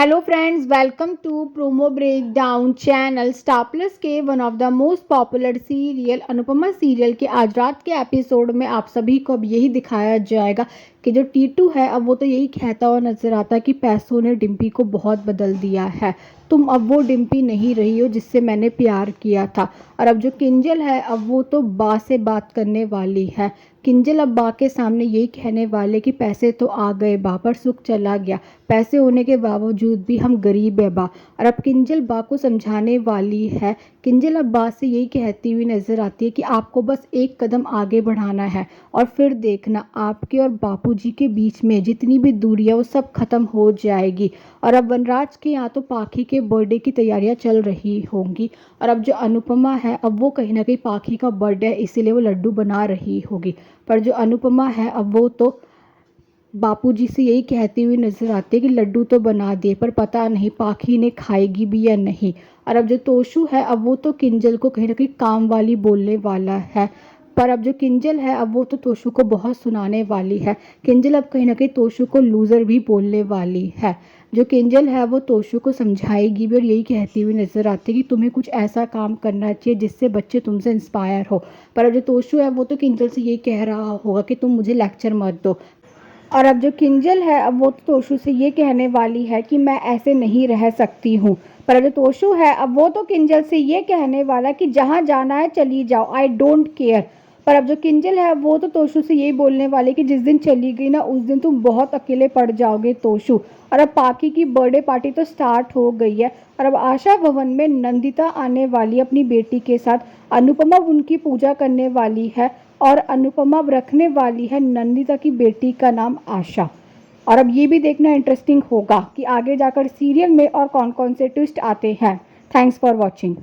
Hello friends, welcome to promo breakdown channel. Star plus के one of the most popular serial Anupama serial के आज रात के episode में आप सभी को अब यही दिखाया जाएगा कि जो टीटू है अब वो तो यही कहता हुआ नजर आता है कि पैसों ने डिम्पी को बहुत बदल दिया है। तुम अब वो डिम्पी नहीं रही हो जिससे मैंने प्यार किया था। और अब जो किंजल है अब वो तो बा से बात करने वाली है। किंजल अब बा के सामने यही कहने वाले कि पैसे तो आ गए बा, पर सुख चला गया। पैसे होने के बावजूद भी हम गरीब है बा। और अब किंजल बा को समझाने वाली है। किंजल अब बा से यही कहती हुई नजर आती है कि आपको बस एक कदम आगे बढ़ाना है और फिर देखना आपके और बापूजी के बीच में जितनी भी दूरी है वो सब खत्म हो जाएगी। और अब वनराज के यहाँ तो पाखी के बर्थडे की तैयारियां चल रही होंगी। और अब जो अनुपमा है अब वो कहीं ना कहीं पाखी का बर्थडे है इसीलिए वो लड्डू बना रही होगी। पर जो अनुपमा है अब वो तो बापूजी से यही कहती हुई नजर आती है कि लड्डू तो बना दिए पर पता नहीं पाखी ने खाएगी भी या नहीं। और अब जो तोशु है अब वो तो किंजल को कहीं ना कहीं काम वाली बोलने वाला है। पर अब जो किंजल है अब वो तो तोशु को बहुत सुनाने वाली है। किंजल अब कहीं ना कहीं तोशु को लूज़र भी बोलने वाली है। जो किंजल है वो तोशु को समझाएगी भी और यही कहती हुई नजर आती है कि तुम्हें कुछ ऐसा काम करना चाहिए जिससे बच्चे तुमसे इंस्पायर हो। पर अब जो तोशु है वो तो किंजल से यही कह रहा होगा कि तुम मुझे लेक्चर मत दो। और अब जो किंजल है अब वो तो तोशु से ये कहने वाली है कि मैं ऐसे नहीं रह सकती हूँ। पर अब जो तोशु है अब वो तो किंजल से ये कहने वाला कि जहाँ जाना है चली जाओ, आई डोंट केयर। पर अब जो किंजल है वो तो तोशु से यही बोलने वाले कि जिस दिन चली गई ना उस दिन तुम बहुत अकेले पड़ जाओगे तोशु। और अब पाखी की बर्थडे पार्टी तो स्टार्ट हो गई है। और अब आशा भवन में नंदिता आने वाली है अपनी बेटी के साथ। अनुपमा उनकी पूजा करने वाली है और अनुपमा रखने वाली है नंदिता की बेटी का नाम आशा। और अब ये भी देखना इंटरेस्टिंग होगा कि आगे जाकर सीरियल में और कौन कौन से ट्विस्ट आते हैं। Thanks for watching.